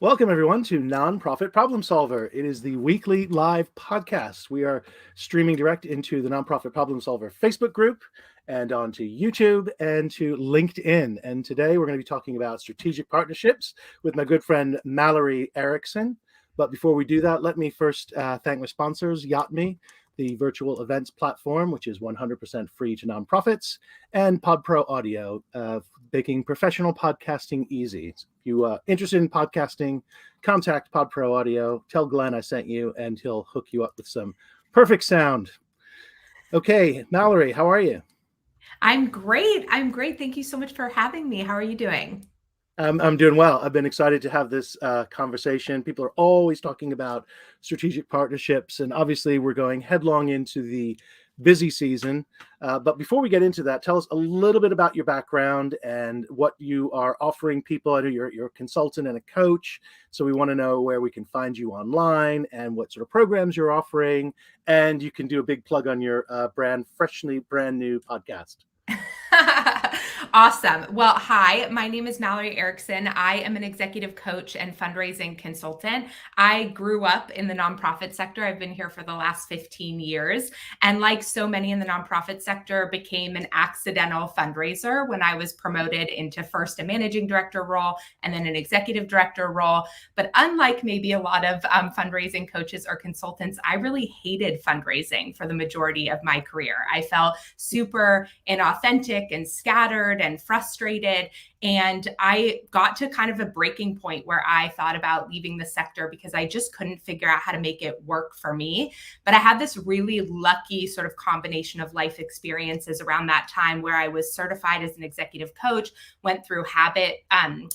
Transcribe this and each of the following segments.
Welcome, everyone, to Nonprofit Problem Solver. It is the weekly live podcast. We are streaming direct into the Nonprofit Problem Solver Facebook group and onto YouTube and to LinkedIn. And today we're going to be talking about strategic partnerships with my good friend Mallory Erickson. But before we do that, let me first thank my sponsors, YachtMe, the virtual events platform, which is 100% free to nonprofits, and PodPro Audio, making professional podcasting easy. If you are interested in podcasting, contact PodPro Audio, tell Glenn I sent you, and he'll hook you up with some perfect sound. Okay, Mallory, how are you? I'm great. Thank you so much for having me. How are you doing? I'm doing well. I've been excited to have this conversation. People are always talking about strategic partnerships, and obviously we're going headlong into the busy season. But before we get into that, tell us a little bit about your background and what you are offering people. I know you're a consultant and a coach, so we want to know where we can find you online and what sort of programs you're offering. And you can do a big plug on your freshly brand new podcast. Awesome. Well, hi, my name is Mallory Erickson. I am an executive coach and fundraising consultant. I grew up in the nonprofit sector. I've been here for the last 15 years. And like so many in the nonprofit sector, became an accidental fundraiser when I was promoted into first a managing director role and then an executive director role. But unlike maybe a lot of fundraising coaches or consultants, I really hated fundraising for the majority of my career. I felt super inauthentic and scattered and frustrated. And I got to kind of a breaking point where I thought about leaving the sector because I just couldn't figure out how to make it work for me. But I had this really lucky sort of combination of life experiences around that time where I was certified as an executive coach, went through habit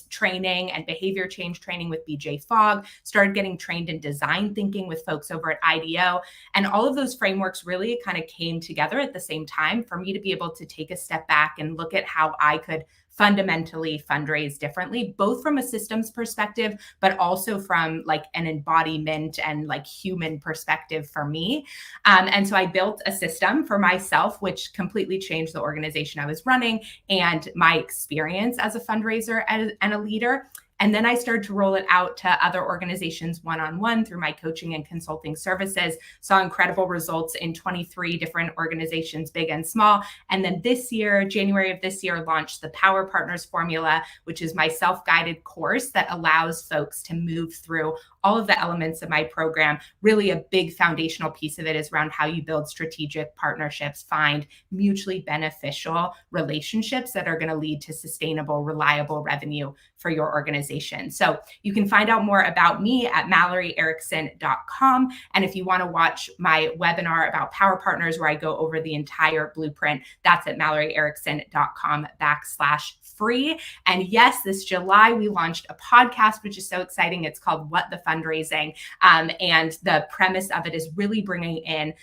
training and behavior change training with BJ Fogg, started getting trained in design thinking with folks over at IDEO. And all of those frameworks really kind of came together at the same time for me to be able to take a step back and look at how I could fundamentally fundraise differently, both from a systems perspective, but also from like an embodiment and like human perspective for me. And so I built a system for myself, which completely changed the organization I was running and my experience as a fundraiser and a leader. And then I started to roll it out to other organizations one-on-one through my coaching and consulting services, saw incredible results in 23 different organizations, big and small. And then this year, January of this year, launched the Power Partners Formula, which is my self-guided course that allows folks to move through all of the elements of my program. Really a big foundational piece of it is around how you build strategic partnerships, find mutually beneficial relationships that are going to lead to sustainable, reliable revenue for your organization. So you can find out more about me at MalloryErickson.com. And if you want to watch my webinar about Power Partners, where I go over the entire blueprint, that's at MalloryErickson.com/free. And yes, this July, we launched a podcast, which is so exciting. It's called What the Fundraising. And the premise of it is really bringing in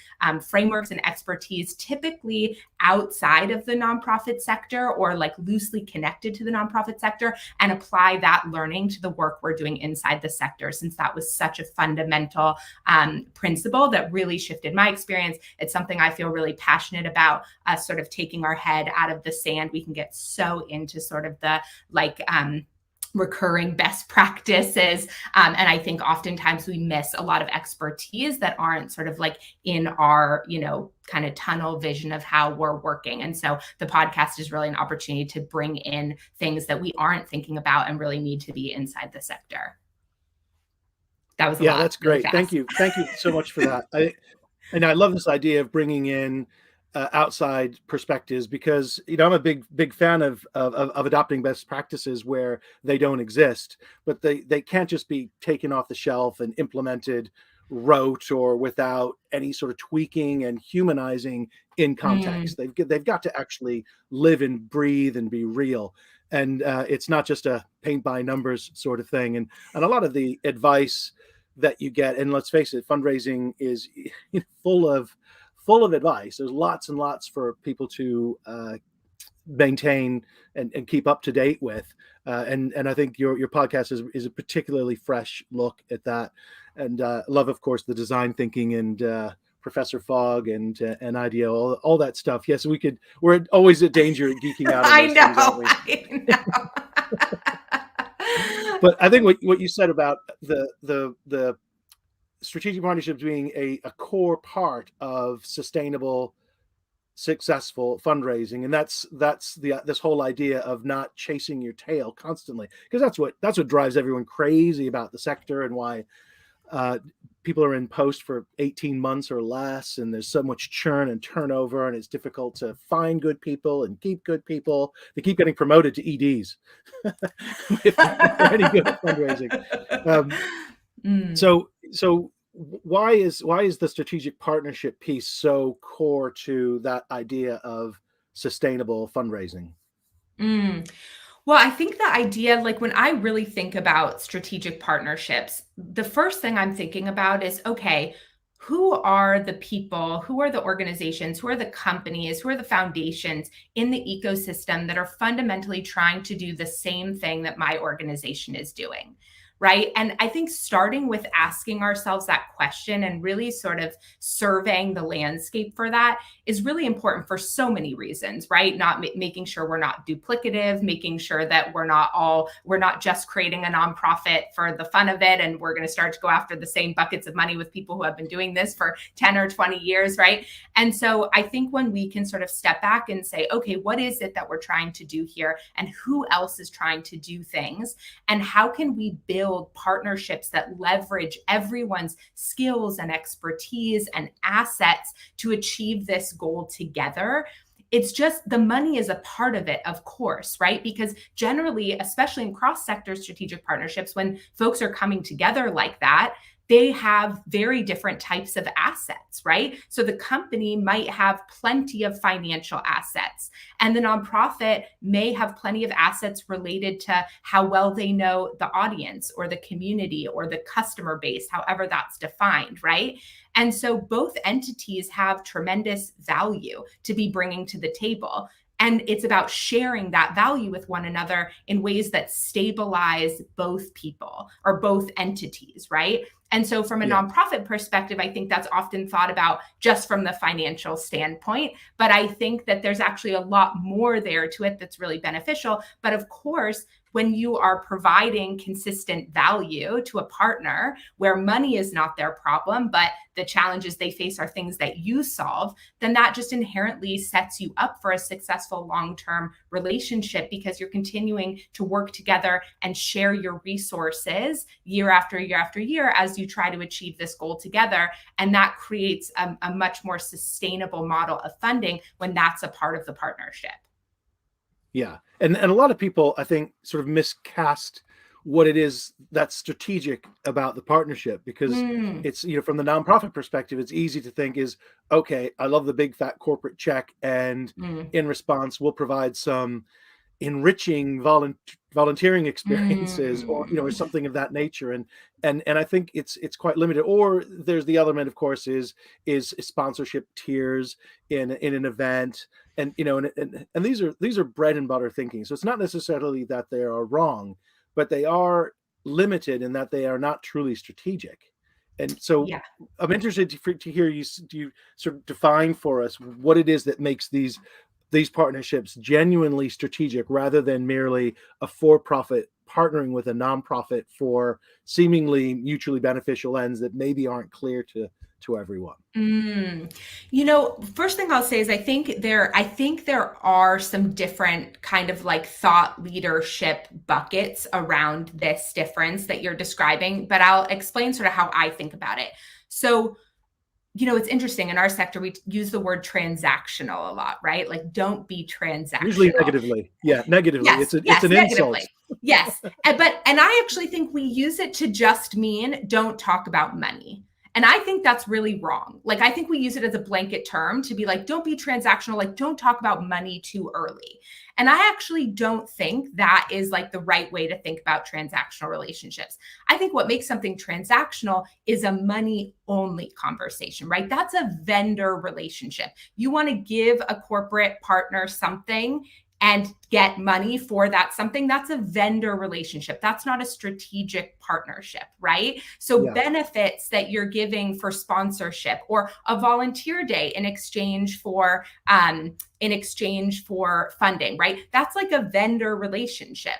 frameworks and expertise, typically outside of the nonprofit sector or like loosely connected to the nonprofit sector, and apply that learning to the work we're doing inside the sector, since that was such a fundamental principle that really shifted my experience. It's something I feel really passionate about, sort of taking our head out of the sand. We can get so into sort of the like recurring best practices. And I think oftentimes we miss a lot of expertise that aren't sort of like in our, kind of tunnel vision of how we're working. And so the podcast is really an opportunity to bring in things that we aren't thinking about and really need to be inside the sector. That was a lot. That's great. Thank you. Thank you so much for that. I love this idea of bringing in outside perspectives because I'm a big fan of adopting best practices where they don't exist, but they can't just be taken off the shelf and implemented rote or without any sort of tweaking and humanizing in context. They've got to actually live and breathe and be real. And it's not just a paint by numbers sort of thing. And a lot of the advice that you get, and let's face it, fundraising is full of advice. There's lots and lots for people to maintain and keep up to date with. And I think your podcast is a particularly fresh look at that. And love, of course, the design thinking and Professor Fogg and IDEO, all that stuff. Yes, we're always at danger of geeking out on those things, aren't we? I know. But I think what you said about the strategic partnerships being a core part of sustainable, successful fundraising, and that's the this whole idea of not chasing your tail constantly, because that's what drives everyone crazy about the sector, and why uh, people are in post for 18 months or less, and there's so much churn and turnover, and it's difficult to find good people and keep good people. They keep getting promoted to EDs if they're any good at fundraising. Um, Mm. so why is the strategic partnership piece so core to that idea of sustainable fundraising? Mm. Well, I think the idea, like when I really think about strategic partnerships, the first thing I'm thinking about is okay, who are the people, who are the organizations, who are the companies, who are the foundations in the ecosystem that are fundamentally trying to do the same thing that my organization is doing? Right. And I think starting with asking ourselves that question and really sort of surveying the landscape for that is really important for so many reasons, right? Not making sure we're not duplicative, making sure that we're not just creating a nonprofit for the fun of it and we're going to start to go after the same buckets of money with people who have been doing this for 10 or 20 years, right? And so I think when we can sort of step back and say, okay, what is it that we're trying to do here, and who else is trying to do things, and how can we build partnerships that leverage everyone's skills and expertise and assets to achieve this goal together. It's just the money is a part of it, of course, right? Because generally, especially in cross sector strategic partnerships, when folks are coming together like that, they have very different types of assets, right? So the company might have plenty of financial assets, and the nonprofit may have plenty of assets related to how well they know the audience or the community or the customer base, however that's defined, right? And so both entities have tremendous value to be bringing to the table. And it's about sharing that value with one another in ways that stabilize both people or both entities, right? And so, from a Yeah. nonprofit perspective, I think that's often thought about just from the financial standpoint. But I think that there's actually a lot more there to it that's really beneficial. But of course, when you are providing consistent value to a partner where money is not their problem, but the challenges they face are things that you solve, then that just inherently sets you up for a successful long-term relationship, because you're continuing to work together and share your resources year after year after year as you try to achieve this goal together. And that creates a much more sustainable model of funding when that's a part of the partnership. Yeah. And a lot of people, I think, sort of miscast what it is that's strategic about the partnership, because Mm, it's, from the nonprofit perspective, it's easy to think is, okay, I love the big fat corporate check, and mm, in response we'll provide some enriching volunteering experiences, or mm, something of that nature. And I think it's quite limited. Or there's the element, of course, is sponsorship tiers in an event. And these are bread and butter thinking. So it's not necessarily that they are wrong, but they are limited in that they are not truly strategic. And so yeah. I'm interested to hear you sort of define for us what it is that makes these partnerships genuinely strategic, rather than merely a for-profit partnering with a nonprofit for seemingly mutually beneficial ends that maybe aren't clear to everyone. Mm. First thing I'll say is I think there are some different kind of like thought leadership buckets around this difference that you're describing, but I'll explain sort of how I think about it. So, it's interesting in our sector, we use the word transactional a lot, right? Like, don't be Usually transactional. negatively. Yeah, negatively. Yes, It's yes, an insult. negatively. Yes. And I actually think we use it to just mean don't talk about money. And I think that's really wrong. Like, I think we use it as a blanket term to be like, don't be transactional, like, don't talk about money too early. And I actually don't think that is like the right way to think about transactional relationships. I think what makes something transactional is a money only conversation, right? That's a vendor relationship. You want to give a corporate partner something and get money for that something. That's a vendor relationship. That's not a strategic partnership, right? So Yeah. benefits that you're giving for sponsorship or a volunteer day in exchange for funding, right? That's like a vendor relationship.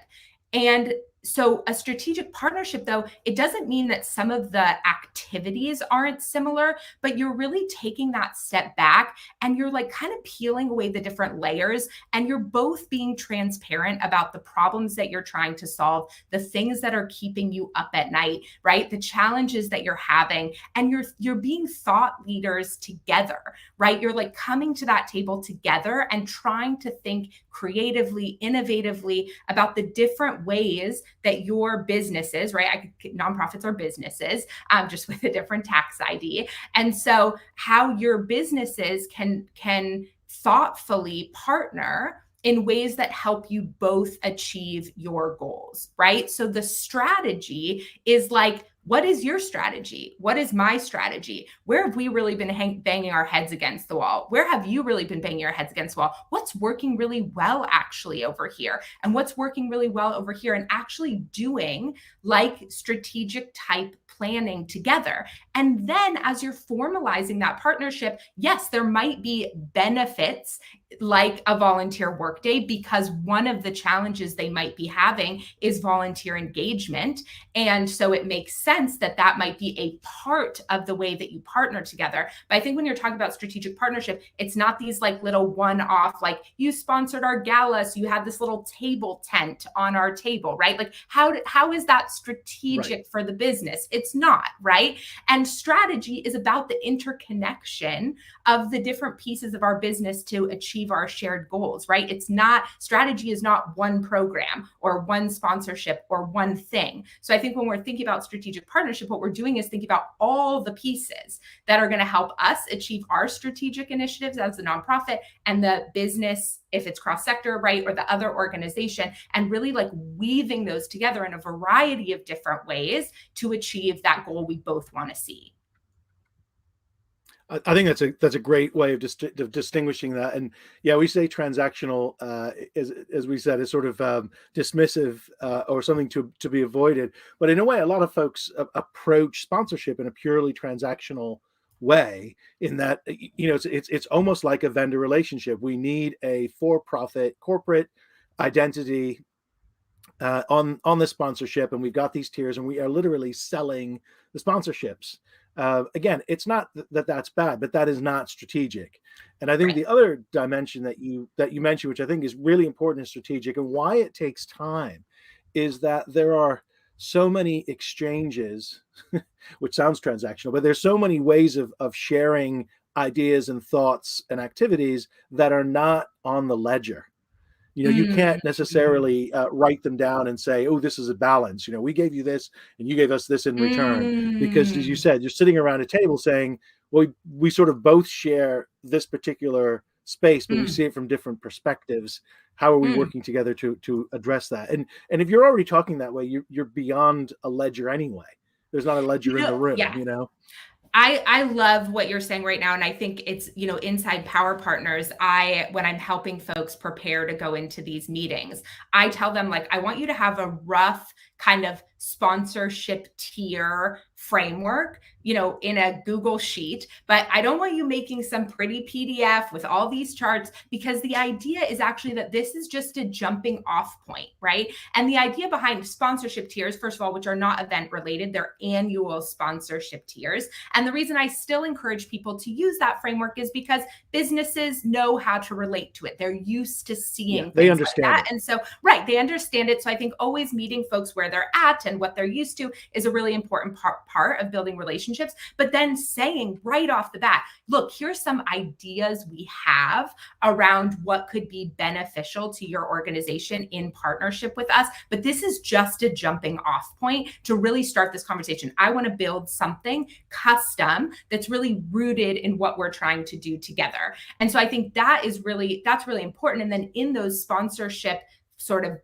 And So a strategic partnership, though, it doesn't mean that some of the activities aren't similar, but you're really taking that step back and you're like kind of peeling away the different layers, and you're both being transparent about the problems that you're trying to solve, the things that are keeping you up at night, right? The challenges that you're having, and you're being thought leaders together, right? You're like coming to that table together and trying to think creatively, innovatively about the different ways that your businesses, right? Nonprofits are businesses, just with a different tax ID. And so how your businesses can thoughtfully partner in ways that help you both achieve your goals, right? So the strategy is like, what is your strategy? What is my strategy? Where have we really been banging our heads against the wall? Where have you really been banging your heads against the wall? What's working really well actually over here? And what's working really well over here? And actually doing like strategic type planning together. And then as you're formalizing that partnership, yes, there might be benefits like a volunteer workday, because one of the challenges they might be having is volunteer engagement. And so it makes sense that that might be a part of the way that you partner together. But I think when you're talking about strategic partnership, it's not these like little one-off, like you sponsored our gala, so you had this little table tent on our table, right? Like how is that strategic for the business? It's not, right? And strategy is about the interconnection of the different pieces of our business to achieve our shared goals, right? It's not, strategy is not one program or one sponsorship or one thing. So I think when we're thinking about strategic partnership, what we're doing is thinking about all the pieces that are going to help us achieve our strategic initiatives as a nonprofit, and the business, if it's cross-sector, right, or the other organization, and really like weaving those together in a variety of different ways to achieve that goal we both want to see. I think that's a great way of distinguishing that. And yeah, we say transactional, as we said, is sort of dismissive, or something to be avoided. But in a way, a lot of folks approach sponsorship in a purely transactional way. In that, it's almost like a vendor relationship. We need a for-profit corporate identity on the sponsorship, and we've got these tiers, and we are literally selling the sponsorships. Again, it's not that that's bad, but that is not strategic. And I think Right. the other dimension that you mentioned, which I think is really important and strategic, and why it takes time, is that there are so many exchanges, which sounds transactional, but there's so many ways of sharing ideas and thoughts and activities that are not on the ledger. You Mm, can't necessarily write them down and say, oh, this is a balance. We gave you this and you gave us this in return. Because as you mm, said, you're sitting around a table saying, well, we sort of both share this particular space, but we mm, see it from different perspectives. How are we mm. working together to address that? And if you're already talking that way, you're beyond a ledger anyway. There's not a ledger in the room, Yeah. I love what you're saying right now. And I think it's, inside Power Partners, when I'm helping folks prepare to go into these meetings, I tell them, like, I want you to have a rough kind of sponsorship tier framework, in a Google sheet, but I don't want you making some pretty PDF with all these charts, because the idea is actually that this is just a jumping off point, right? And the idea behind sponsorship tiers, first of all, which are not event related, they're annual sponsorship tiers. And the reason I still encourage people to use that framework is because businesses know how to relate to it. They're used to Yeah, seeing they things like understand that. it. And so, right, they understand it. So I think always meeting folks where they're at and what they're used to is a really important part of building relationships. But then saying right off the bat, look, here's some ideas we have around what could be beneficial to your organization in partnership with us. But this is just a jumping off point to really start this conversation. I want to build something custom that's really rooted in what we're trying to do together. And so I think that's really important. And then in those sponsorship sort of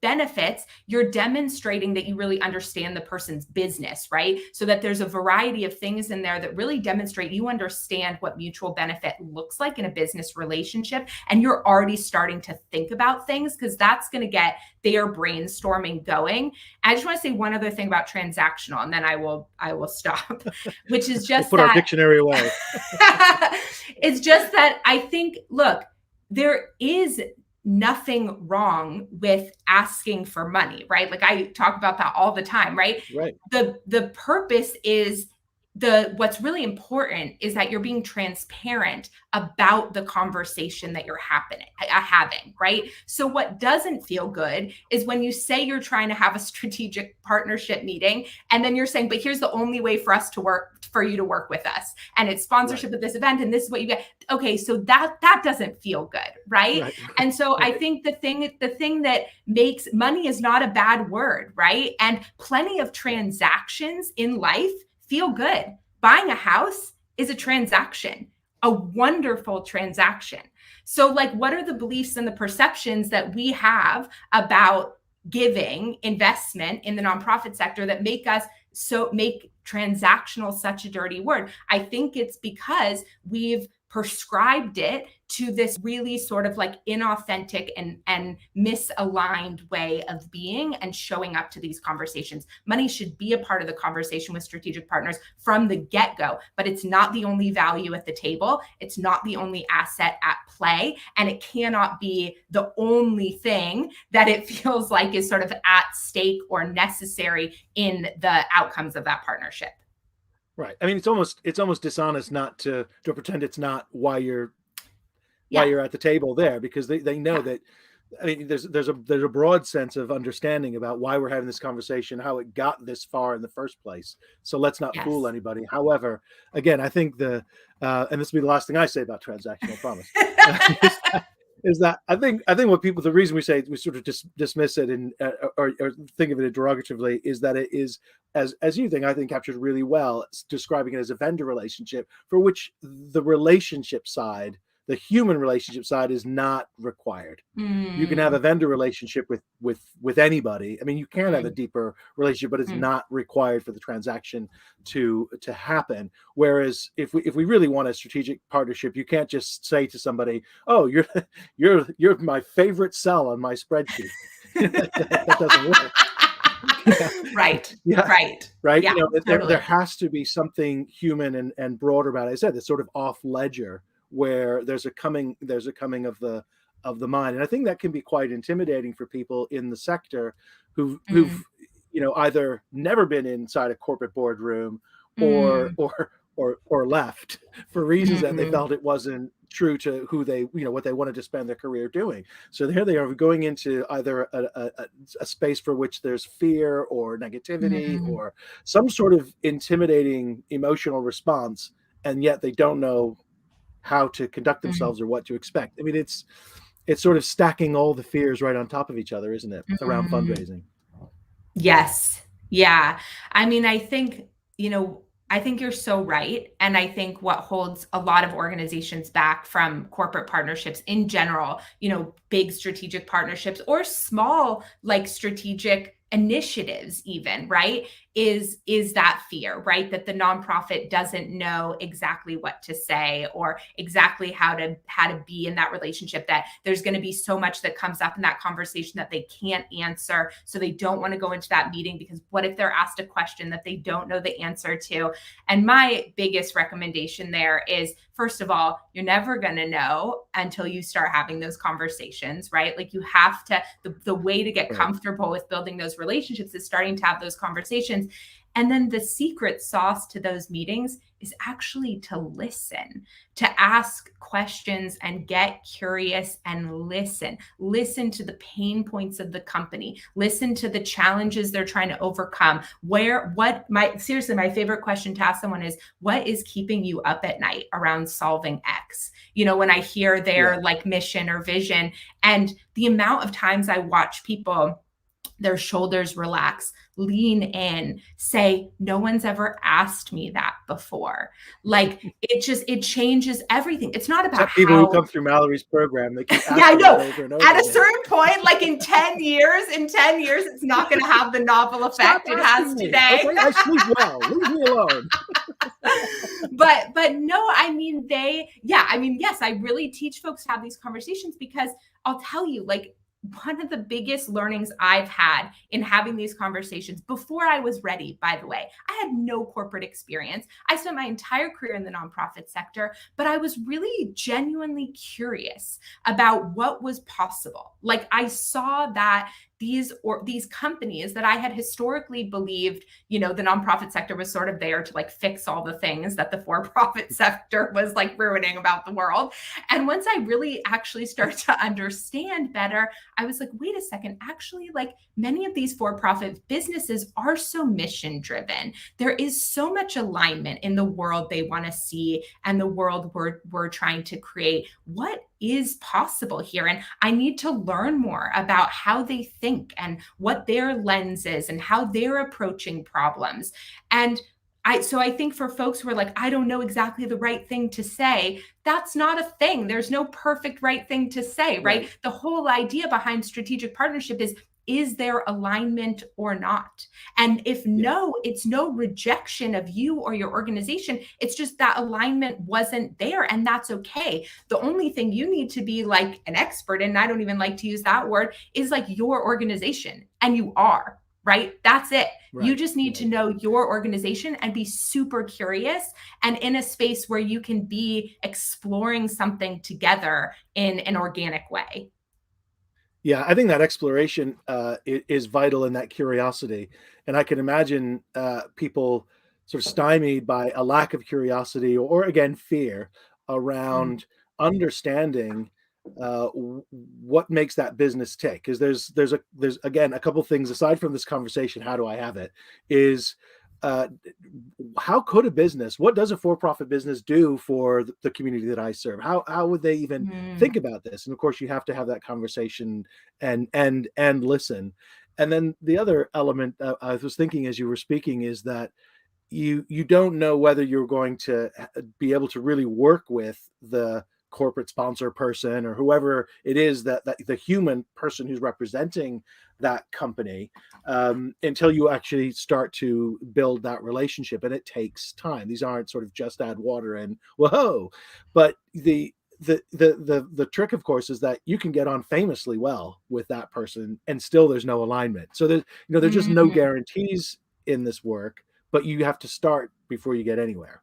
benefits, you're demonstrating that you really understand the person's business, right? So that there's a variety of things in there that really demonstrate you understand what mutual benefit looks like in a business relationship. And you're already starting to think about things, because that's going to get their brainstorming going. I just want to say one other thing about transactional, and then I will stop, which is We'll just put our that dictionary away. it's just that I think, look, there is nothing wrong with asking for money, right? Like I talk about that all the time, right? Right. The purpose is what's really important is that you're being transparent about the conversation that you're having, right? So what doesn't feel good is when you say you're trying to have a strategic partnership meeting, and then you're saying, but here's the only way for us to work, for you to work with us, and it's sponsorship at this event, and this is what you get. Okay, so that doesn't feel good, right? Right. And so Right. I think the thing that makes money is not a bad word, right? And plenty of transactions in life feel good. Buying a house is a transaction, a wonderful transaction. So, like, what are the beliefs and the perceptions that we have about giving, investment in the nonprofit sector that make transactional such a dirty word? I think it's because we've prescribed it to this really sort of like inauthentic and misaligned way of being and showing up to these conversations. Money should be a part of the conversation with strategic partners from the get-go, but it's not the only value at the table. It's not the only asset at play, and it cannot be the only thing that it feels like is sort of at stake or necessary in the outcomes of that partnership. Right. I mean, it's almost dishonest not to pretend it's not why you're Yeah. at the table there, because they know Yeah. that. I mean, there's a broad sense of understanding about why we're having this conversation, how it got this far in the first place. So let's not fool Yes. anybody. However, again, I think and this will be the last thing I say about transactional, I promise, is that I think what people, the reason we sort of dismiss it and or think of it derogatively, is that it is, as you think, I think captured really well, describing it as a vendor relationship for which the relationship side, the human relationship side, is not required. You can have a vendor relationship with anybody. I mean, you can have a deeper relationship, but it's not required for the transaction to happen. Whereas if we really want a strategic partnership, you can't just say to somebody, "Oh, you're my favorite cell on my spreadsheet." That doesn't work. Right. Yeah. Right. Right. Yeah, There totally. has to be something human and broader about it. I said it's sort of off ledger, where there's a coming of the mind, and I think that can be quite intimidating for people in the sector who've either never been inside a corporate boardroom or Mm, left for reasons that they mm, felt it wasn't true to who they what they wanted to spend their career doing. So here they are going into either a space for which there's fear or negativity mm, or some sort of intimidating emotional response, and yet they don't know how to conduct mm, themselves or what to expect. I mean, it's sort of stacking all the fears right on top of each other, isn't it, around mm. fundraising? Yes. Yeah. I mean, I think you're so right. And I think what holds a lot of organizations back from corporate partnerships in general, big strategic partnerships or small, like strategic initiatives even, right, is that fear, right, that the nonprofit doesn't know exactly what to say or exactly how to be in that relationship, that there's going to be so much that comes up in that conversation that they can't answer, so they don't want to go into that meeting because what if they're asked a question that they don't know the answer to. And my biggest recommendation there is, first of all, you're never going to know until you start having those conversations, right? Like you have to, the way to get Right. comfortable with building those relationships is starting to have those conversations. And then the secret sauce to those meetings is actually to listen, to ask questions and get curious and listen. Listen to the pain points of the company. Listen to the challenges they're trying to overcome. Seriously, my favorite question to ask someone is, what is keeping you up at night around solving X? When I hear Yeah. their like mission or vision, and the amount of times I watch people, their shoulders relax, lean in, say, no one's ever asked me that before. Like it changes everything. It's not about Except people who how. come through Mallory's program, they keep Yeah, I asking that know. over and over At a again. certain point, like in 10 years, it's not going to have the novel Stop effect it has asking me. today. Okay, I sleep well. Leave me alone. but no, I mean, yes, I really teach folks to have these conversations because I'll tell you, like, one of the biggest learnings I've had in having these conversations before I was ready, by the way, I had no corporate experience. I spent my entire career in the nonprofit sector, but I was really genuinely curious about what was possible. Like I saw that these companies that I had historically believed, the nonprofit sector was sort of there to like fix all the things that the for-profit sector was like ruining about the world. And once I really actually started to understand better, I was like, wait a second, actually, like many of these for-profit businesses are so mission driven. There is so much alignment in the world they want to see and the world we're trying to create. What is possible here? And I need to learn more about how they think and what their lens is and how they're approaching problems. And so I think for folks who are like, I don't know exactly the right thing to say, that's not a thing. There's no perfect right thing to say, right? The whole idea behind strategic partnership is there alignment or not? And if no, it's no rejection of you or your organization. It's just that alignment wasn't there, and that's okay. The only thing you need to be like an expert in, and I don't even like to use that word, is like your organization. And you are, right? That's it. Right. You just need to know your organization and be super curious and in a space where you can be exploring something together in an organic way. Yeah, I think that exploration is vital in that curiosity, and I can imagine people sort of stymied by a lack of curiosity or again fear Mm. around understanding what makes that business tick. Because there's again a couple things aside from this conversation. How do I have it? Is uh, how could a business, what does a for-profit business do for the community that I serve? How would they even Mm. think about this? And of course, you have to have that conversation and listen. And then the other element I was thinking as you were speaking is that you don't know whether you're going to be able to really work with the corporate sponsor person or whoever it is that the human person who's representing that company until you actually start to build that relationship, and it takes time. These aren't sort of just add water and whoa, but the trick of course is that you can get on famously well with that person and still there's no alignment. So there's just no Mm. guarantees in this work, but you have to start before you get anywhere.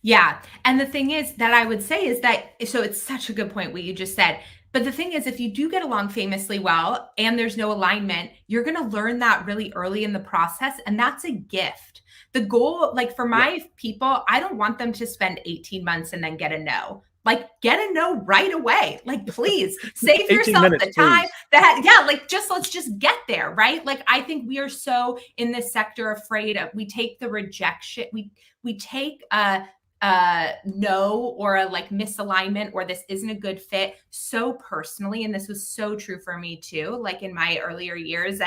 Yeah. And the thing is that I would say is that, so it's such a good point what you just said. But the thing is, if you do get along famously well and there's no alignment, you're going to learn that really early in the process. And that's a gift. The goal, like for Yeah. my people, I don't want them to spend 18 months and then get a no. Like get a no right away. Like please save 18 yourself minutes, the time please. that, yeah, like let's just get there, right? Like I think we are so in this sector afraid of, we take the rejection, we take no or a like misalignment or this isn't a good fit so personally, and this was so true for me too, like in my earlier years.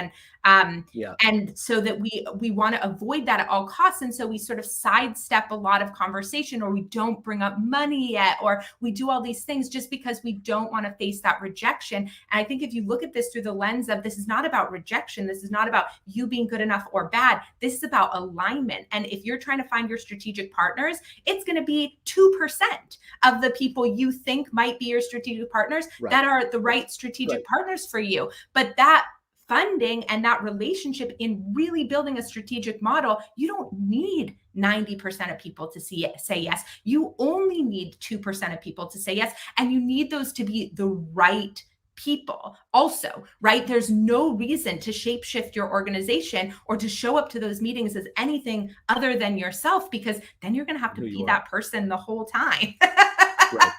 Um Yeah. and so that we want to avoid that at all costs, and so we sort of sidestep a lot of conversation, or we don't bring up money yet, or we do all these things just because we don't want to face that rejection. And I think if you look at this through the lens of, this is not about rejection, this is not about you being good enough or bad, this is about alignment. And if you're trying to find your strategic partners, it's going to be 2% of the people you think might be your strategic partners Right. that are the right strategic Right. partners for you. But that funding and that relationship in really building a strategic model, you don't need 90% of people to say yes. You only need 2% of people to say yes. And you need those to be the right people also, right? There's no reason to shapeshift your organization or to show up to those meetings as anything other than yourself, because then you're going to have to Who be you are. that person the whole time. Right.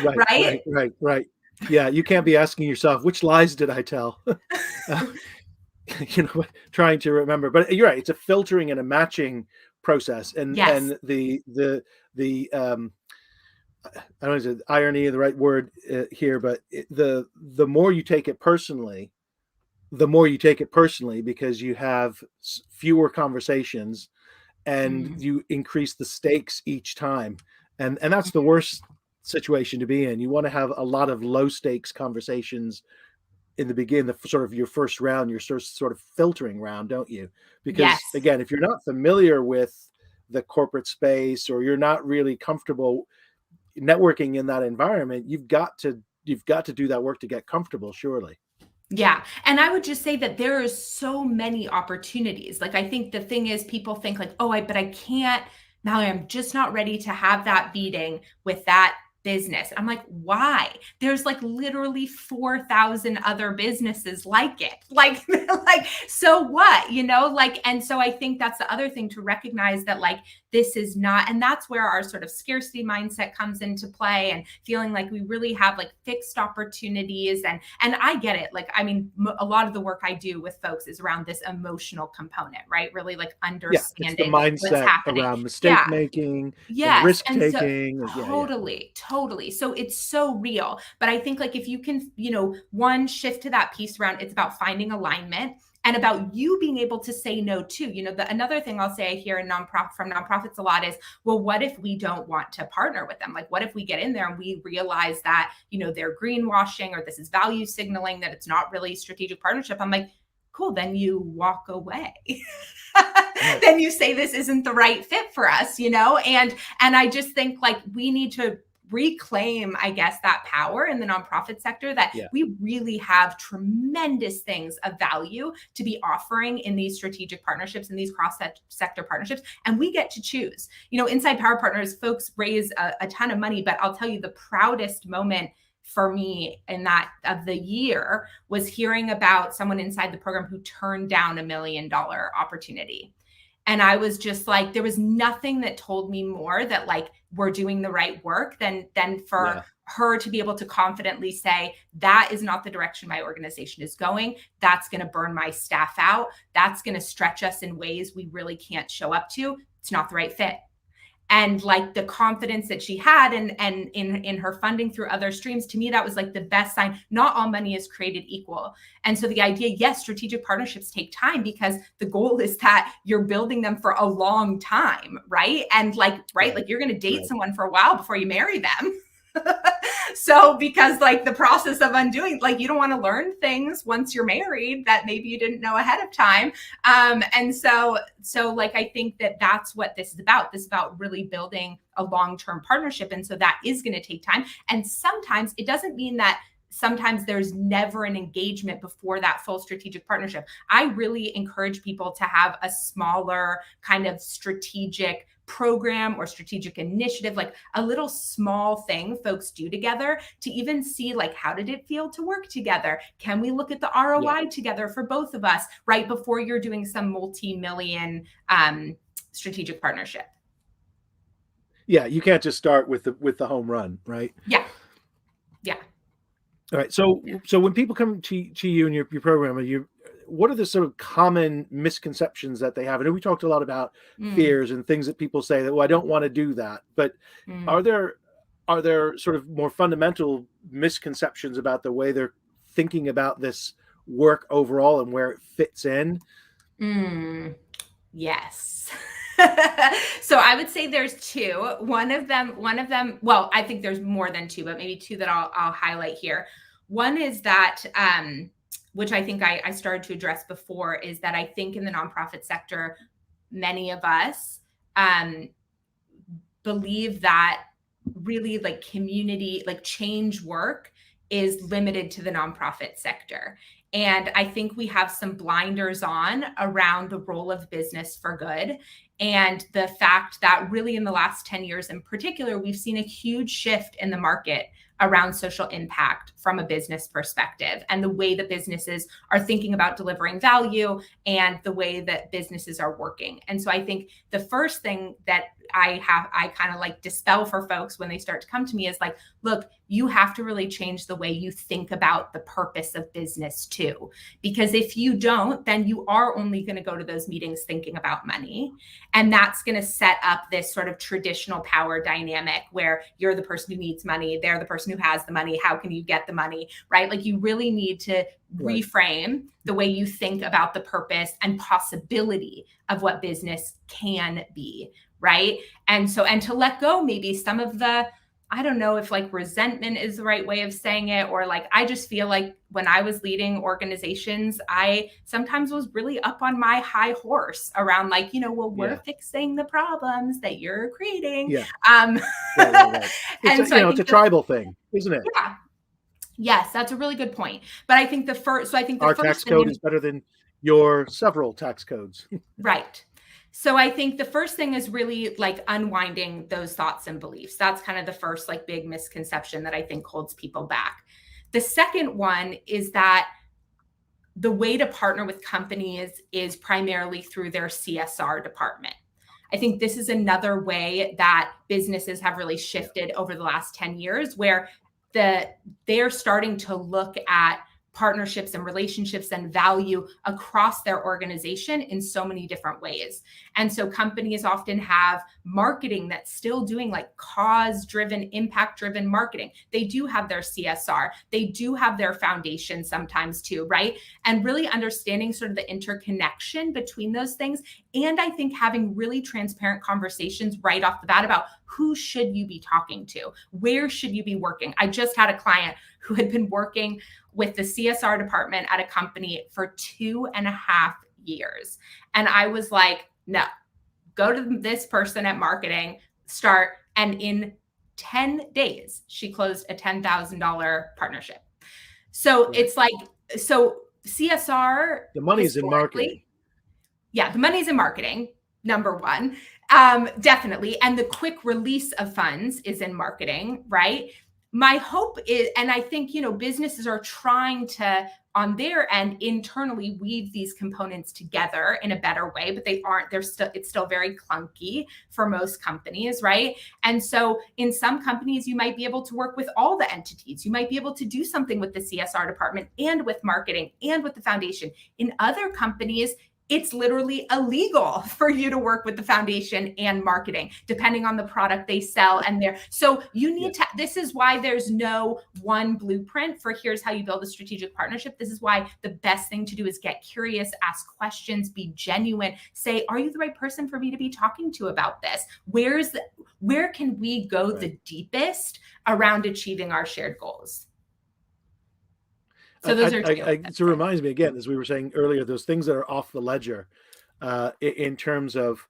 Right. Right? Right. Right. Right. Yeah. You can't be asking yourself, which lies did I tell? uh, trying to remember. But you're right. It's a filtering and a matching process. And Yes. the I don't know if irony is the right word here, but the more you take it personally, the more you take it personally because you have fewer conversations and Mm. you increase the stakes each time. And that's the worst situation to be in. You want to have a lot of low stakes conversations in the beginning, the sort of your first round, your sort of filtering round, don't you? Because Yes. again, if you're not familiar with the corporate space or you're not really comfortable networking in that environment, you've got to do that work to get comfortable, surely. Yeah. And I would just say that there is so many opportunities. Like, I think the thing is, people think like, oh, but I can't, Mallory, I'm just not ready to have that meeting with that business. I'm like, why? There's like literally 4,000 other businesses like it. Like, like, so what, like, and so I think that's the other thing to recognize, that like, this is not, and that's where our sort of scarcity mindset comes into play, and feeling like we really have like fixed opportunities. And I get it. Like, I mean, a lot of the work I do with folks is around this emotional component, right? Really like Yeah, it's the understanding what's mindset happening. around mistake Yeah. making and Yes. risk And so taking. Yeah, yeah, totally. So it's so real. But I think like if you can, one, shift to that piece around, it's about finding alignment and about you being able to say no too. Another thing I'll say here in from nonprofits a lot is, well, what if we don't want to partner with them? Like, what if we get in there and we realize that, they're greenwashing, or this is value signaling, that it's not really strategic partnership? I'm like, cool, then you walk away. right. Then you say this isn't the right fit for us, and I just think like we need to reclaim, I guess, that power in the nonprofit sector, that Yeah, we really have tremendous things of value to be offering in these strategic partnerships and these cross-sector partnerships, and we get to choose. Inside Power Partners, folks raise a ton of money, but I'll tell you, the proudest moment for me in that of the year was hearing about someone inside the program who turned down $1 million opportunity. And I was just like, there was nothing that told me more that like we're doing the right work than for yeah, her to be able to confidently say, that is not the direction my organization is going. That's going to burn my staff out. That's going to stretch us in ways we really can't show up to. It's not the right fit. And like the confidence that she had, and in her funding through other streams, to me, that was like the best sign. Not all money is created equal. And so the idea, yes, strategic partnerships take time, because the goal is that you're building them for a long time, right? And like, right, like you're going to date someone for a while before you marry them. So because like the process of undoing, like you don't want to learn things once you're married that maybe you didn't know ahead of time. And so like, I think that that's what this is about. This is about really building a long-term partnership. And so that is going to take time. And sometimes it doesn't mean that sometimes there's never an engagement before that full strategic partnership. I really encourage people to have a smaller kind of strategic program or strategic initiative, like a little small thing folks do together, to even see like, how did it feel to work together? Can we look at the ROI together for both of us, right before you're doing some multi-million strategic partnership? Yeah, you can't just start with the home run, right? Yeah. All right. So when people come to you and your program, what are the sort of common misconceptions that they have? I know we talked a lot about fears and things that people say that, well, I don't want to do that. But are there sort of more fundamental misconceptions about the way they're thinking about this work overall and where it fits in? Yes. So I would say there's two. One of them, well, I think there's more than two, but maybe two that I'll highlight here. One is that, which I think I started to address before, is that I think in the nonprofit sector, many of us believe that really like community, like change work is limited to the nonprofit sector. And I think we have some blinders on around the role of business for good. And the fact that really in the last 10 years in particular, we've seen a huge shift in the market around social impact from a business perspective, and the way that businesses are thinking about delivering value and the way that businesses are working. And so I think the first thing that I kind of like dispel for folks when they start to come to me is like, look, you have to really change the way you think about the purpose of business too. Because if you don't, then you are only going to go to those meetings thinking about money. And that's going to set up this sort of traditional power dynamic where you're the person who needs money, they're the person who has the money. How can you get the money, right? Like you really need to reframe the way you think about the purpose and possibility of what business can be, right? And so, and to let go maybe some of the, I don't know if like resentment is the right way of saying it, or like, I just feel like when I was leading organizations, I sometimes was really up on my high horse around like, well, we're fixing the problems that you're creating. Yeah. And It's so it's a tribal thing, isn't it? Yeah. Yes, that's a really good point. But I think the first, so I think the Our first tax thing code is is better than your several tax codes. right. So I think the first thing is really like unwinding those thoughts and beliefs. That's kind of the first like big misconception that I think holds people back. The second one is that the way to partner with companies is primarily through their CSR department. I think this is another way that businesses have really Yeah. shifted over the last 10 years where they're starting to look at partnerships and relationships and value across their organization in so many different ways. And so companies often have marketing that's still doing like cause driven, impact driven marketing. They do have their CSR, they do have their foundation sometimes too, right? And really understanding sort of the interconnection between those things. And I think having really transparent conversations right off the bat about who should you be talking to? Where should you be working? I just had a client who had been working with the CSR department at a company for 2.5 years. And I was like, no, go to this person at marketing, start. And in 10 days, she closed a $10,000 partnership. So Right. it's like, so CSR The money's in marketing. historically, yeah, the money's in marketing, number one, definitely. And the quick release of funds is in marketing, right? My hope is, and I think, businesses are trying to, on their end, internally weave these components together in a better way, but they aren't, it's still very clunky for most companies, right? And so in some companies, you might be able to work with all the entities. You might be able to do something with the CSR department and with marketing and with the foundation. In other companies, it's literally illegal for you to work with the foundation and marketing, depending on the product they sell. So you Yeah. need to, this is why there's no one blueprint for here's how you build a strategic partnership. This is why the best thing to do is get curious, ask questions, be genuine, say, are you the right person for me to be talking to about this? Where can we go Right. the deepest around achieving our shared goals? So those are two. It reminds me again, as we were saying earlier, those things that are off the ledger, in terms of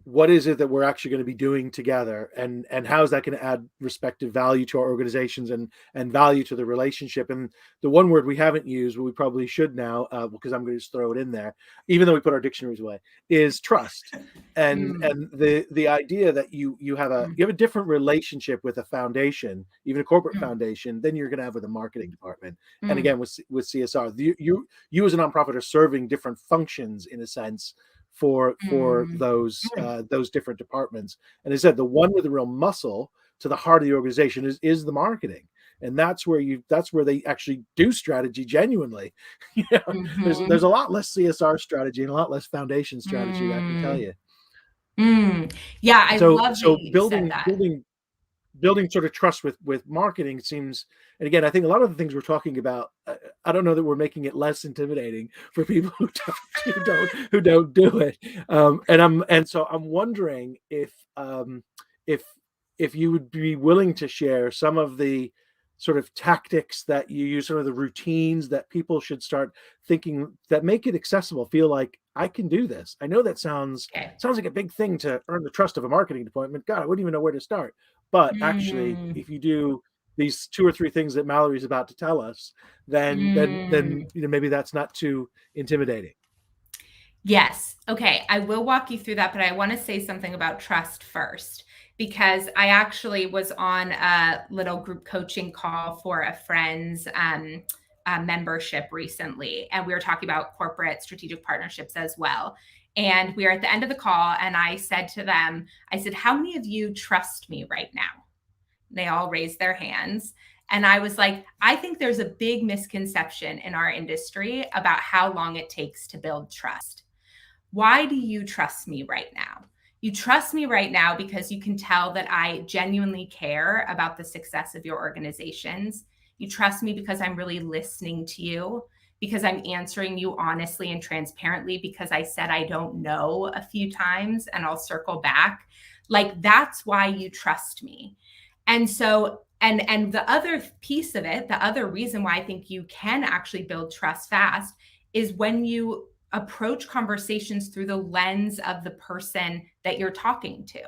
what is it that we're actually going to be doing together, and how is that going to add respective value to our organizations and value to the relationship. And the one word we haven't used, but we probably should now, because I'm going to just throw it in there, even though we put our dictionaries away, is trust. And Mm, and the idea that you have mm, a different relationship with a foundation, even a corporate mm, foundation, than you're going to have with a marketing department. And mm, again, with CSR, you as a nonprofit are serving different functions in a sense for mm, those different departments. And as I said, the one with the real muscle to the heart of the organization is the marketing. And that's where they actually do strategy genuinely. There's mhm, a lot less CSR strategy and a lot less foundation strategy, I can tell mm. you. Mm. Yeah, I So love that so you said that. building sort of trust with marketing seems, and again, I think a lot of the things we're talking about, I don't know that we're making it less intimidating for people who don't do it. So I'm wondering if if you would be willing to share some of the sort of tactics that you use, some of the routines that people should start thinking that make it accessible, feel like I can do this. I know that Okay. sounds like a big thing to earn the trust of a marketing department. God, I wouldn't even know where to start. But actually, Mm, if you do these two or three things that Mallory's about to tell us, then mm. maybe that's not too intimidating. Yes. Okay. I will walk you through that, but I want to say something about trust first because I actually was on a little group coaching call for a friend's membership recently, and we were talking about corporate strategic partnerships as well. And we were at the end of the call, and I said to them, I said, how many of you trust me right now? They all raised their hands. And I was like, I think there's a big misconception in our industry about how long it takes to build trust. Why do you trust me right now? You trust me right now because you can tell that I genuinely care about the success of your organizations. You trust me because I'm really listening to you, because I'm answering you honestly and transparently, because I said I don't know a few times and I'll circle back. Like that's why you trust me. And so and the other piece of it, the other reason why I think you can actually build trust fast is when you approach conversations through the lens of the person that you're talking to.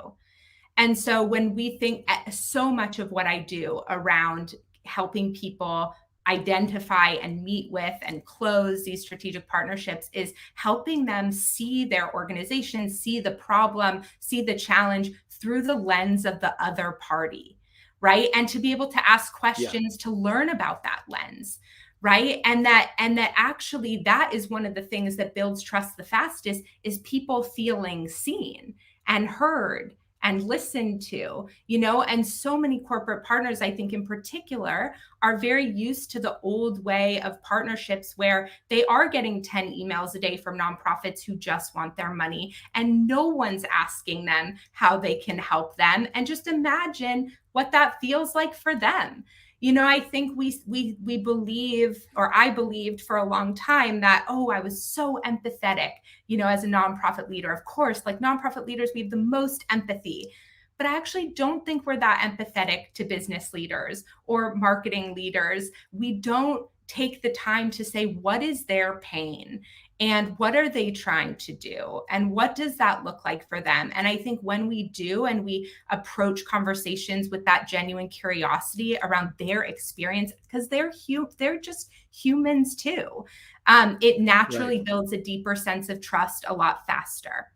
And so when we think so much of what I do around helping people identify and meet with and close these strategic partnerships is helping them see their organization, see the problem, see the challenge through the lens of the other party, right? And to be able to ask Yeah. questions to learn about that lens, right? And that actually that is one of the things that builds trust the fastest, is people feeling seen and heard and listened to, and so many corporate partners, I think in particular, are very used to the old way of partnerships where they are getting 10 emails a day from nonprofits who just want their money and no one's asking them how they can help them. And just imagine what that feels like for them. I think we believe, or I believed for a long time, that, oh, I was so empathetic, as a nonprofit leader. Of course, like nonprofit leaders, we have the most empathy. But I actually don't think we're that empathetic to business leaders or marketing leaders. We don't take the time to say, what is their pain? And what are they trying to do? And what does that look like for them? And I think when we do, and we approach conversations with that genuine curiosity around their experience, because they're just humans too, it Right. naturally builds a deeper sense of trust a lot faster.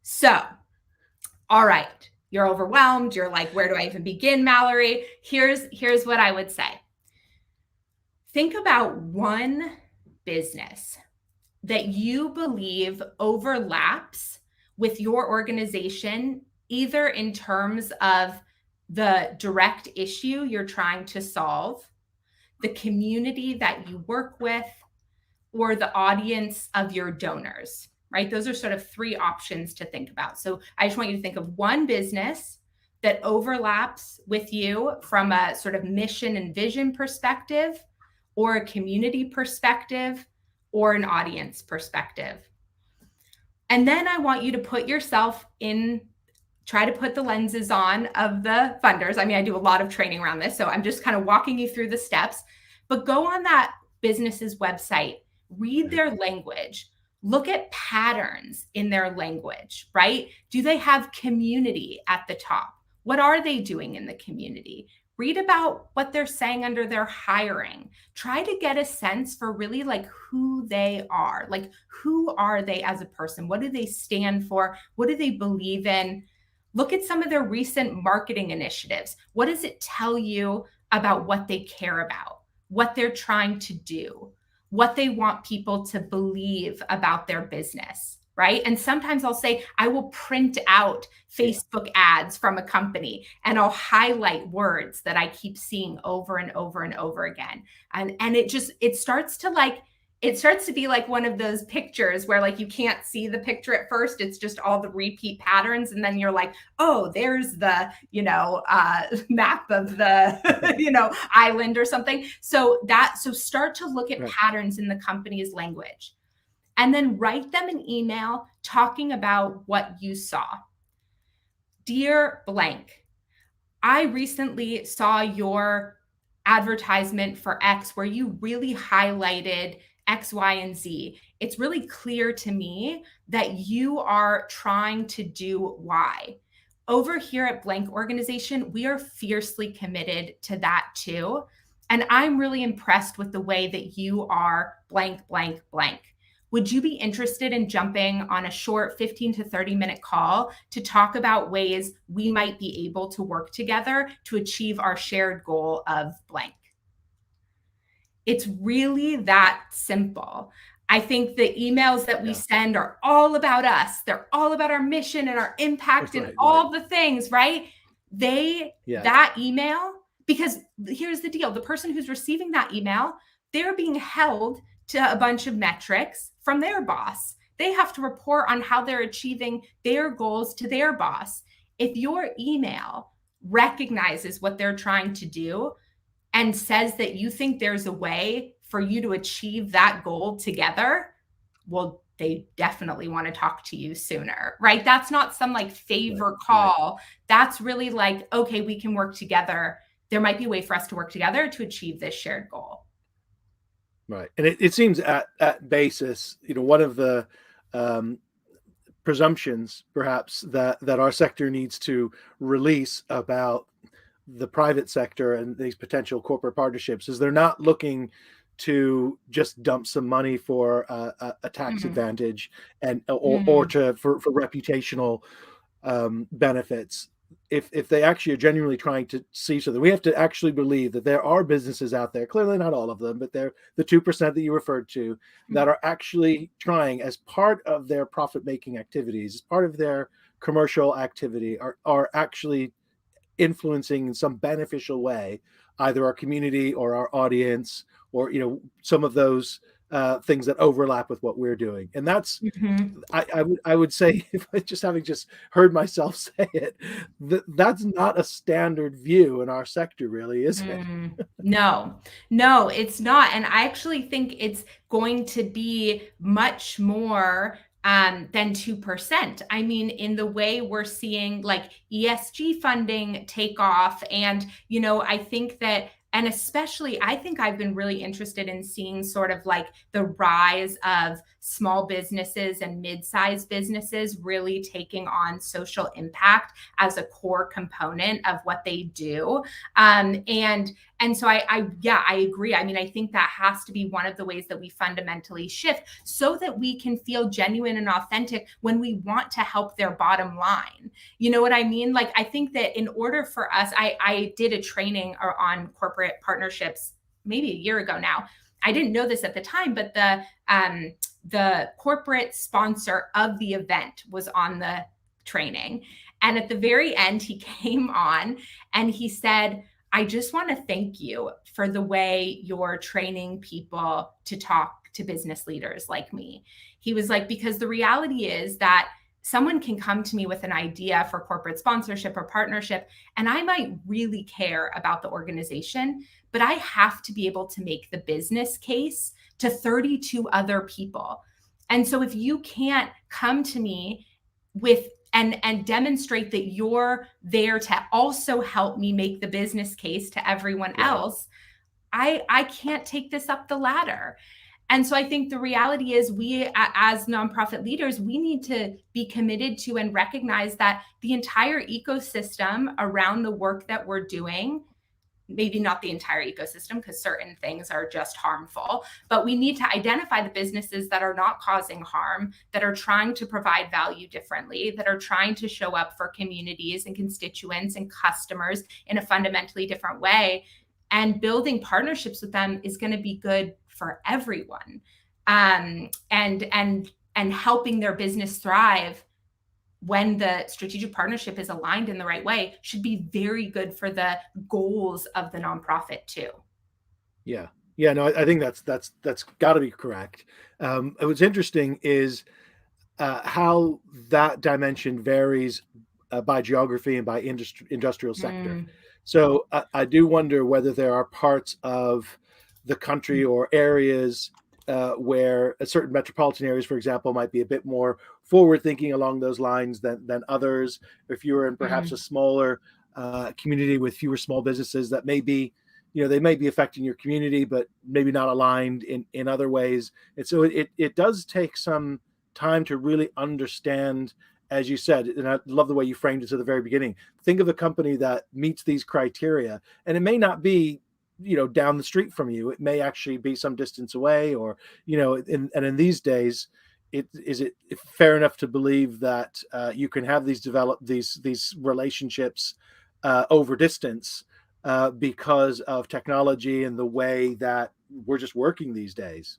So, all right, you're overwhelmed. You're like, where do I even begin, Mallory? Here's what I would say. Think about one business that you believe overlaps with your organization, either in terms of the direct issue you're trying to solve, the community that you work with, or the audience of your donors, right? Those are sort of three options to think about. So I just want you to think of one business that overlaps with you from a sort of mission and vision perspective, or a community perspective, or an audience perspective. And then I want you to put yourself in, try to put the lenses on of the funders. I mean, I do a lot of training around this, so I'm just kind of walking you through the steps, but go on that business's website, read Right. their language, look at patterns in their language, right? Do they have community at the top? What are they doing in the community? Read about what they're saying under their hiring. Try to get a sense for really like who they are. Like, who are they as a person? What do they stand for? What do they believe in? Look at some of their recent marketing initiatives. What does it tell you about what they care about, what they're trying to do, what they want people to believe about their business, right? And sometimes I'll say, I will print out Yeah. Facebook ads from a company and I'll highlight words that I keep seeing over and over and over again. And it starts to be like one of those pictures where like you can't see the picture at first. It's just all the repeat patterns. And then you're like, oh, there's the, map of the, island or something. So start to look at Right. patterns in the company's language, and then write them an email talking about what you saw. Dear blank, I recently saw your advertisement for X where you really highlighted X, Y, and Z. It's really clear to me that you are trying to do Y. Over here at Blank Organization, we are fiercely committed to that too. And I'm really impressed with the way that you are blank, blank, blank. Would you be interested in jumping on a short 15 to 30-minute call to talk about ways we might be able to work together to achieve our shared goal of blank? It's really that simple. I think the emails that we Yeah. send are all about us. They're all about our mission and our impact and Right. Right. all the things, right? Yeah. That email, because here's the deal, the person who's receiving that email, they're being held to a bunch of metrics from their boss. They have to report on how they're achieving their goals to their boss. If your email recognizes what they're trying to do and says that you think there's a way for you to achieve that goal together, well, they definitely want to talk to you sooner, right? That's not some like Right. favor Right. call. That's really like, okay, we can work together. There might be a way for us to work together to achieve this shared goal. Right. And it seems at basis, one of the um, presumptions perhaps that our sector needs to release about the private sector and these potential corporate partnerships is they're not looking to just dump some money for a tax Mm, advantage and or mm, to for reputational benefits. If they actually are genuinely trying to see something, we have to actually believe that there are businesses out there, clearly not all of them, but they're the 2% that you referred to, that are actually trying, as part of their profit making activities, as part of their commercial activity, are actually influencing in some beneficial way either our community or our audience, or some of those things that overlap with what we're doing. And that's, mhm. I would say, if I just having just heard myself say it, that's not a standard view in our sector, really, is it? No, no, it's not. And I actually think it's going to be much more than 2%. I mean, in the way we're seeing like ESG funding take off. And, I think that, and especially, I think I've been really interested in seeing sort of like the rise of small businesses and mid-sized businesses really taking on social impact as a core component of what they do. And so yeah, I agree. I mean, I think that has to be one of the ways that we fundamentally shift so that we can feel genuine and authentic when we want to help their bottom line. You know what I mean? Like, I think that in order for us, I did a training on corporate partnerships maybe a year ago now. I didn't know this at the time, but the corporate sponsor of the event was on the training. And at the very end, he came on and he said, I just want to thank you for the way you're training people to talk to business leaders like me. He was like, because the reality is that someone can come to me with an idea for corporate sponsorship or partnership, and I might really care about the organization, but I have to be able to make the business case to 32 other people. And so if you can't come to me with and demonstrate that you're there to also help me make the business case to everyone Right. else, I can't take this up the ladder. And so I think the reality is we as nonprofit leaders, we need to be committed to and recognize that the entire ecosystem around the work that we're doing, maybe not the entire ecosystem because certain things are just harmful, but we need to identify the businesses that are not causing harm, that are trying to provide value differently, that are trying to show up for communities and constituents and customers in a fundamentally different way. And building partnerships with them is going to be good for everyone. And helping their business thrive when the strategic partnership is aligned in the right way should be very good for the goals of the nonprofit too. Yeah. Yeah, no, I think that's got to be correct. What's interesting is how that dimension varies by geography and by industrial sector. Mm, So I do wonder whether there are parts of the country or areas where certain metropolitan areas, for example, might be a bit more forward thinking along those lines than others. If you were in perhaps a mm. smaller community with fewer small businesses, that may be, they may be affecting your community, but maybe not aligned in other ways. And so it does take some time to really understand, as you said, and I love the way you framed it to the very beginning. Think of a company that meets these criteria, and it may not be, down the street from you. It may actually be some distance away, or, and in these days, is it fair enough to believe that you can have these relationships over distance because of technology and the way that we're just working these days?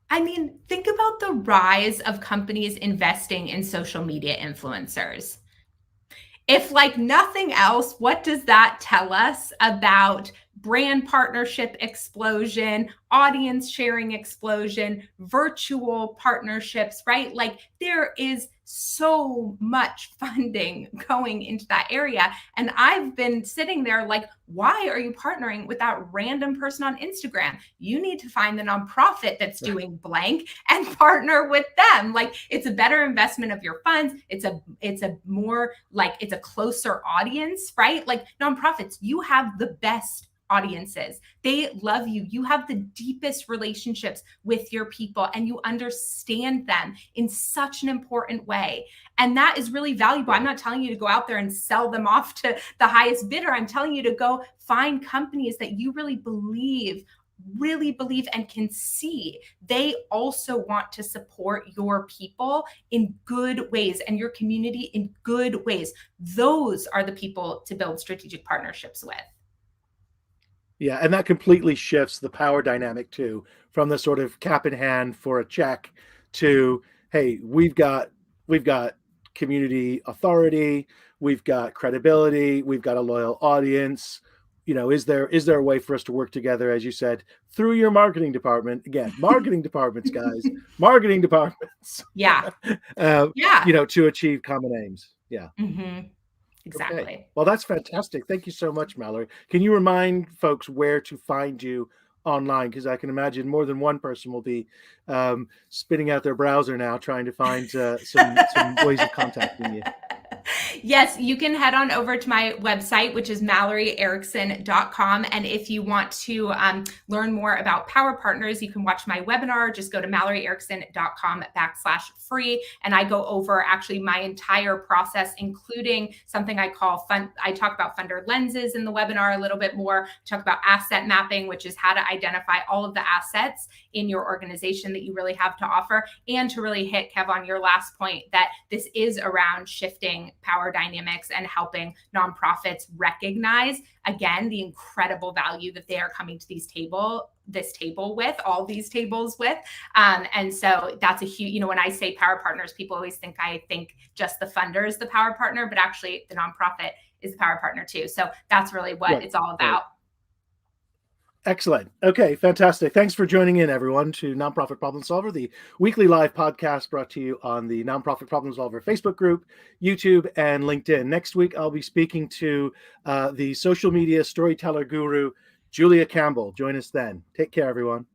I mean, think about the rise of companies investing in social media influencers. If like nothing else, what does that tell us about brand partnership explosion, audience sharing explosion, virtual partnerships, right? Like there is so much funding going into that area. And I've been sitting there like, why are you partnering with that random person on Instagram? You need to find the nonprofit that's doing blank and partner with them. Like it's a better investment of your funds. It's a more like it's a closer audience, right? Like nonprofits, you have the best audiences. They love you. You have the deepest relationships with your people and you understand them in such an important way. And that is really valuable. I'm not telling you to go out there and sell them off to the highest bidder. I'm telling you to go find companies that you really believe and can see they also want to support your people in good ways and your community in good ways. Those are the people to build strategic partnerships with. Yeah, and that completely shifts the power dynamic too, from the sort of cap in hand for a check to, hey, we've got community authority, we've got credibility, we've got a loyal audience. Is there a way for us to work together, as you said, through your marketing department? Again, marketing departments, guys, marketing departments. Yeah. Yeah. To achieve common aims. Yeah. Mm-hmm. Exactly. Okay. Well, that's fantastic. Thank you so much, Mallory. Can you remind folks where to find you online? Because I can imagine more than one person will be spinning out their browser now, trying to find some ways of contacting you. Yes, you can head on over to my website, which is MalloryErickson.com. And if you want to learn more about Power Partners, you can watch my webinar. Just go to MalloryErickson.com/free. And I go over actually my entire process, including something I call I talk about funder lenses in the webinar a little bit more, talk about asset mapping, which is how to identify all of the assets in your organization that you really have to offer, and to really hit, Kev, on your last point, that this is around shifting power dynamics and helping nonprofits recognize, again, the incredible value that they are coming to this table with, all these tables with. And so that's a huge, when I say power partners, people always think I think just the funder is the power partner, but actually the nonprofit is the power partner too. So that's really what it's all about. Right. Excellent. Okay, fantastic. Thanks for joining in, everyone, to Nonprofit Problem Solver, the weekly live podcast brought to you on the Nonprofit Problem Solver Facebook group, YouTube, and LinkedIn. Next week, I'll be speaking to the social media storyteller guru, Julia Campbell. Join us then. Take care, everyone.